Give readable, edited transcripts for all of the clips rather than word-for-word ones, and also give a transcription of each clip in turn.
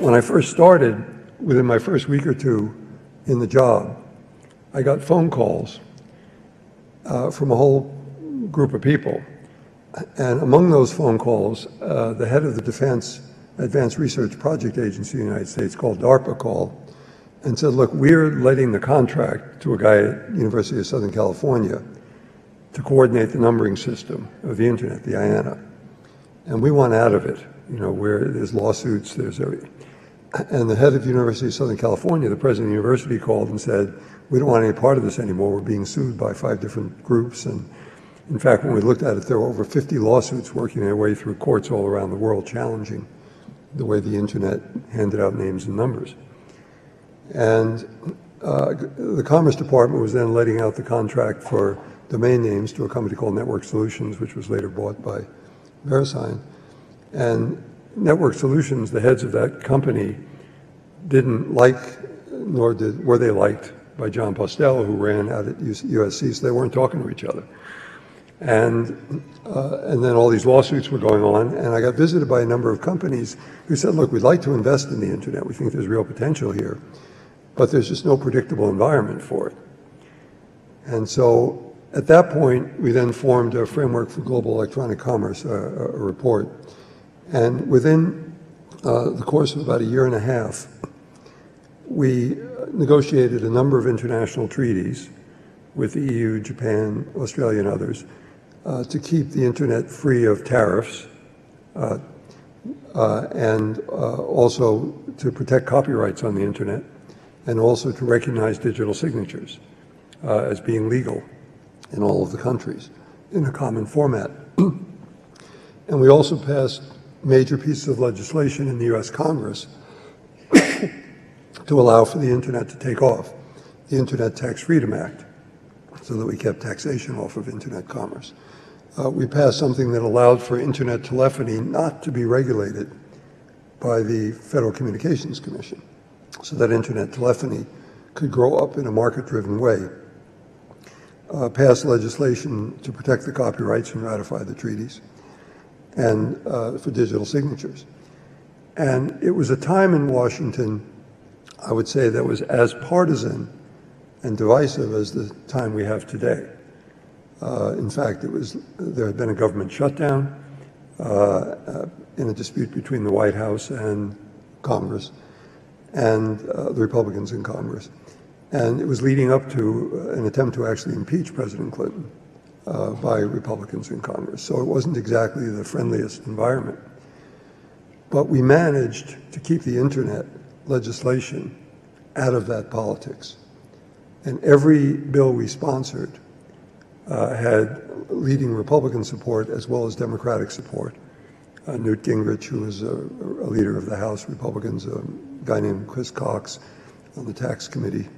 when I first started, within my first week or two in the job, I got phone calls from a whole group of people. And among those phone calls, the head of the Defense Advanced Research Project Agency in the United States, called DARPA, called and said, look, we're letting the contract to a guy at University of Southern California to coordinate the numbering system of the internet, the IANA. And we want out of it, you know, where there's lawsuits, there's everything. And the head of University of Southern California, the president of the university, called and said, we don't want any part of this anymore. We're being sued by 5 different groups. And in fact, when we looked at it, there were over 50 lawsuits working their way through courts all around the world challenging the way the internet handed out names and numbers. And the Commerce Department was then letting out the contract for domain names to a company called Network Solutions, which was later bought by VeriSign. And Network Solutions, the heads of that company, didn't like, nor were they liked by John Postel, who ran out at USC, so they weren't talking to each other. And then all these lawsuits were going on, and I got visited by a number of companies who said, look, we'd like to invest in the internet. We think there's real potential here, but there's just no predictable environment for it. And so at that point, we then formed a framework for global electronic commerce, a report. And within the course of about a year and a half, we negotiated a number of international treaties with the EU, Japan, Australia, and others to keep the internet free of tariffs and also to protect copyrights on the internet, and also to recognize digital signatures as being legal in all of the countries in a common format. And we also passed major pieces of legislation in the US Congress to allow for the internet to take off, the Internet Tax Freedom Act, so that we kept taxation off of internet commerce. We passed something that allowed for internet telephony not to be regulated by the Federal Communications Commission, so that internet telephony could grow up in a market-driven way. Passed legislation to protect the copyrights and ratify the treaties, and for digital signatures. And it was a time in Washington, I would say, that was as partisan and divisive as the time we have today. In fact, there had been a government shutdown in a dispute between the White House and Congress, and the Republicans in Congress. And it was leading up to an attempt to actually impeach President Clinton by Republicans in Congress. So it wasn't exactly the friendliest environment. But we managed to keep the internet legislation out of that politics. And every bill we sponsored had leading Republican support as well as Democratic support. Newt Gingrich, who was a leader of the House Republicans, a guy named Chris Cox on the tax committee.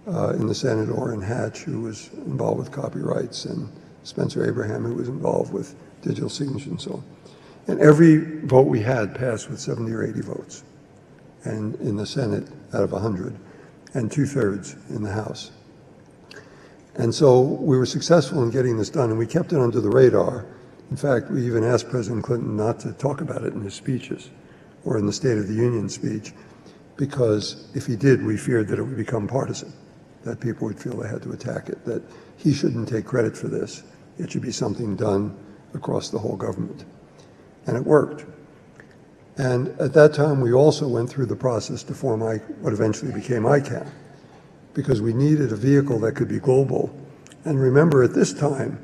In the Senate, Orrin Hatch, who was involved with copyrights, and Spencer Abraham, who was involved with digital signatures and so on. And every vote we had passed with 70 or 80 votes, and in the Senate out of 100, and 2/3 in the House. And so we were successful in getting this done, and we kept it under the radar. In fact, we even asked President Clinton not to talk about it in his speeches or in the State of the Union speech, because if he did, we feared that it would become partisan, that people would feel they had to attack it, that he shouldn't take credit for this. It should be something done across the whole government. And it worked. And at that time, we also went through the process to form what eventually became ICANN, because we needed a vehicle that could be global. And remember, at this time,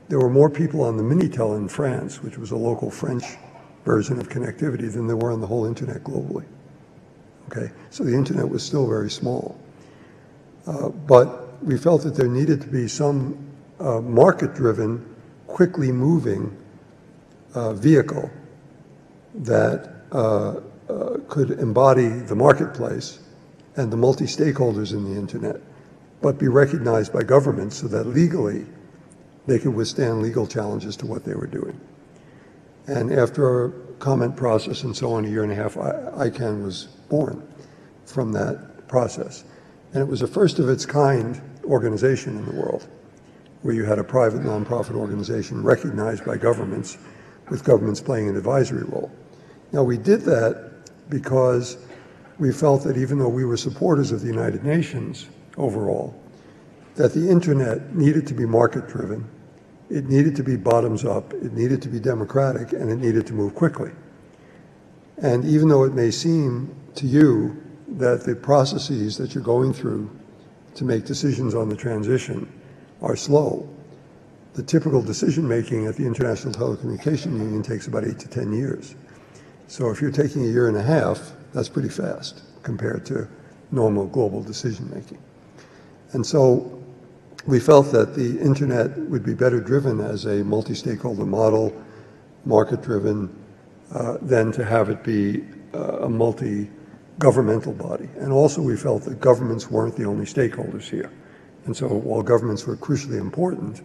there were more people on the Minitel in France, which was a local French version of connectivity, than there were on the whole internet globally. Okay, so the internet was still very small. But we felt that there needed to be some market-driven, quickly moving vehicle that could embody the marketplace and the multi-stakeholders in the internet, but be recognized by governments so that legally they could withstand legal challenges to what they were doing. And after a comment process and so on, a year and a half, ICANN was born from that process. And it was a first of its kind organization in the world, where you had a private nonprofit organization recognized by governments, with governments playing an advisory role. Now, we did that because we felt that even though we were supporters of the United Nations overall, that the internet needed to be market-driven, it needed to be bottoms-up, it needed to be democratic, and it needed to move quickly. And even though it may seem to you that the processes that you're going through to make decisions on the transition are slow, the typical decision-making at the International Telecommunication Union takes about 8 to 10 years. So if you're taking a year and a half, that's pretty fast compared to normal global decision-making. And so we felt that the internet would be better driven as a multi-stakeholder model, market-driven, than to have it be a multi-governmental body. And also we felt that governments weren't the only stakeholders here. And so while governments were crucially important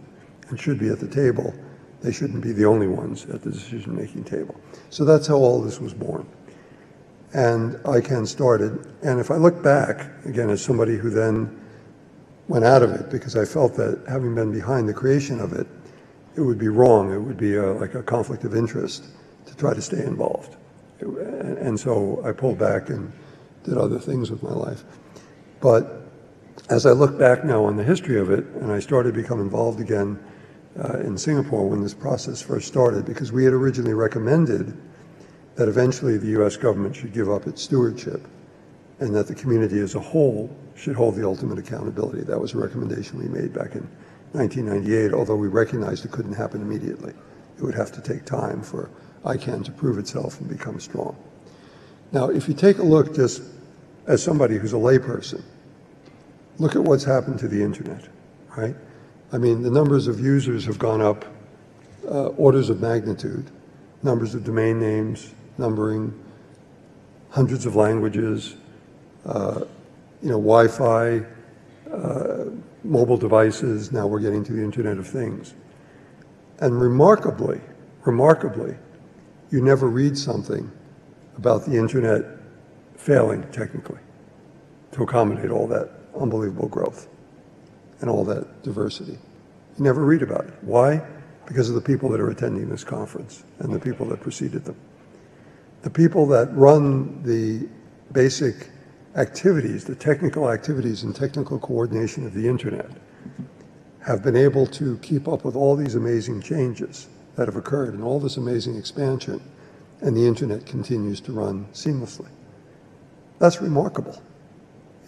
and should be at the table, they shouldn't be the only ones at the decision-making table. So that's how all this was born. And ICANN started. And if I look back, again, as somebody who then went out of it, because I felt that having been behind the creation of it, it would be wrong. It would be like a conflict of interest to try to stay involved. And so I pulled back and did other things with my life. But as I look back now on the history of it, and I started to become involved again in Singapore when this process first started, because we had originally recommended that eventually the US government should give up its stewardship and that the community as a whole should hold the ultimate accountability. That was a recommendation we made back in 1998, although we recognized it couldn't happen immediately. It would have to take time for ICANN to prove itself and become strong. Now, if you take a look just as somebody who's a layperson, look at what's happened to the internet, right? I mean, the numbers of users have gone up orders of magnitude, numbers of domain names, numbering, hundreds of languages, Wi-Fi, mobile devices, now we're getting to the Internet of Things. And remarkably, you never read something about the internet failing technically to accommodate all that unbelievable growth and all that diversity. You never read about it. Why? Because of the people that are attending this conference and the people that preceded them. The people that run the basic activities, the technical activities and technical coordination of the internet have been able to keep up with all these amazing changes that have occurred and all this amazing expansion, and the internet continues to run seamlessly. That's remarkable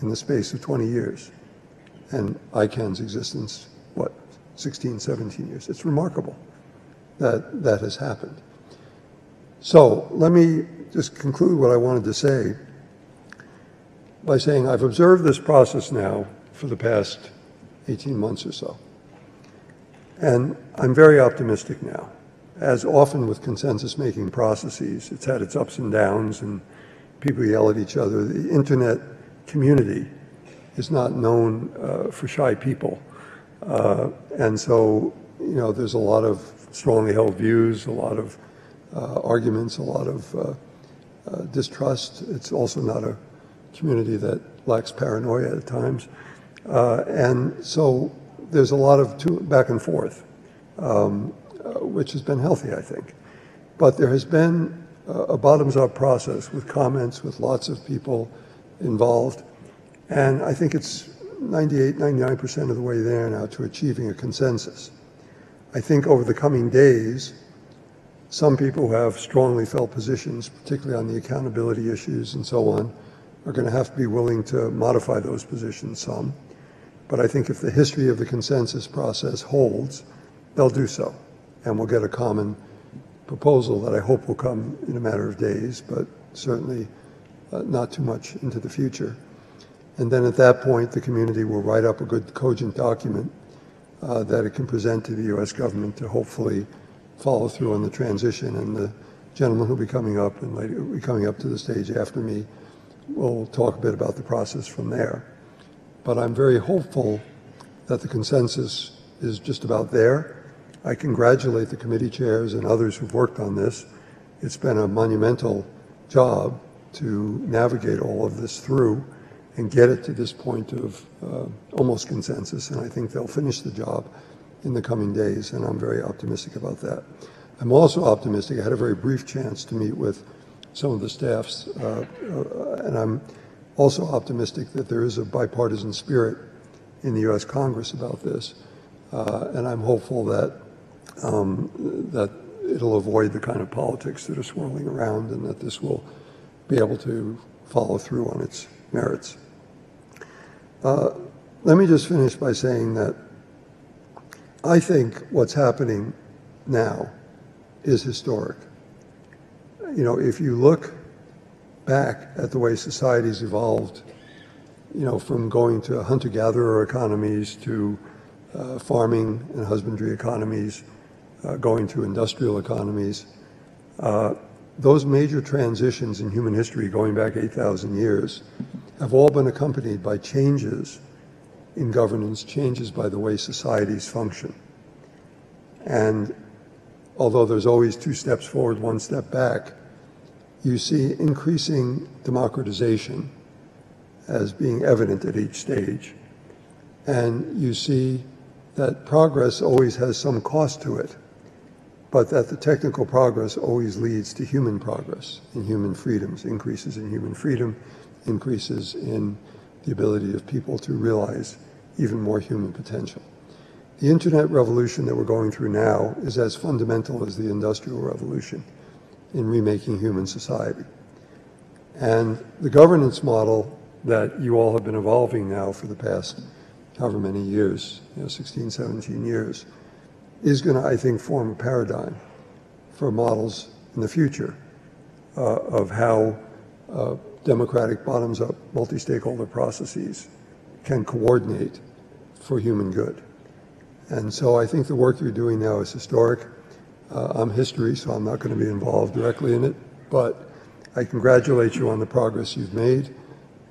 in the space of 20 years. And ICANN's existence, 16, 17 years. It's remarkable that that has happened. So let me just conclude what I wanted to say by saying I've observed this process now for the past 18 months or so. And I'm very optimistic now. As often with consensus-making processes, it's had its ups and downs and people yell at each other. The internet community is not known for shy people. And so, there's a lot of strongly held views, a lot of arguments, a lot of distrust. It's also not a community that lacks paranoia at times. And so there's a lot of back and forth, which has been healthy, I think. But there has been a bottoms-up process with comments, with lots of people involved. And I think it's 98, 99% of the way there now to achieving a consensus. I think over the coming days, some people who have strongly felt positions, particularly on the accountability issues and so on, are going to have to be willing to modify those positions some. But I think if the history of the consensus process holds, they'll do so. And we'll get a common proposal that I hope will come in a matter of days, but certainly not too much into the future. And then at that point, the community will write up a good cogent document that it can present to the US government to hopefully follow through on the transition. And the gentleman who'll be coming up and later will be coming up to the stage after me will talk a bit about the process from there. But I'm very hopeful that the consensus is just about there. I congratulate the committee chairs and others who've worked on this. It's been a monumental job to navigate all of this through and get it to this point of almost consensus, and I think they'll finish the job in the coming days, and I'm very optimistic about that. I'm also optimistic. I had a very brief chance to meet with some of the staffs, and I'm also optimistic that there is a bipartisan spirit in the U.S. Congress about this, and I'm hopeful that that it'll avoid the kind of politics that are swirling around, and that this will be able to follow through on its merits. Let me just finish by saying that I think what's happening now is historic. You know, if you look back at the way societies evolved, you know, from going to hunter-gatherer economies to farming and husbandry economies, going to industrial economies, those major transitions in human history going back 8,000 years have all been accompanied by changes in governance, changes by the way societies function. And although there's always 2 steps forward, 1 step back, you see increasing democratization as being evident at each stage. And you see that progress always has some cost to it, but that the technical progress always leads to human progress and human freedoms, increases in human freedom, increases in the ability of people to realize even more human potential. The internet revolution that we're going through now is as fundamental as the Industrial Revolution in remaking human society. And the governance model that you all have been evolving now for the past however many years, 16, 17 years, is going to, I think, form a paradigm for models in the future of how democratic bottoms-up multi-stakeholder processes can coordinate for human good. And so I think the work you're doing now is historic. I'm history, so I'm not going to be involved directly in it, but I congratulate you on the progress you've made,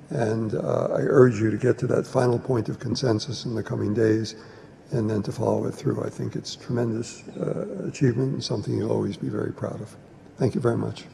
and I urge you to get to that final point of consensus in the coming days and then to follow it through. I think it's tremendous achievement and something you'll always be very proud of. Thank you very much.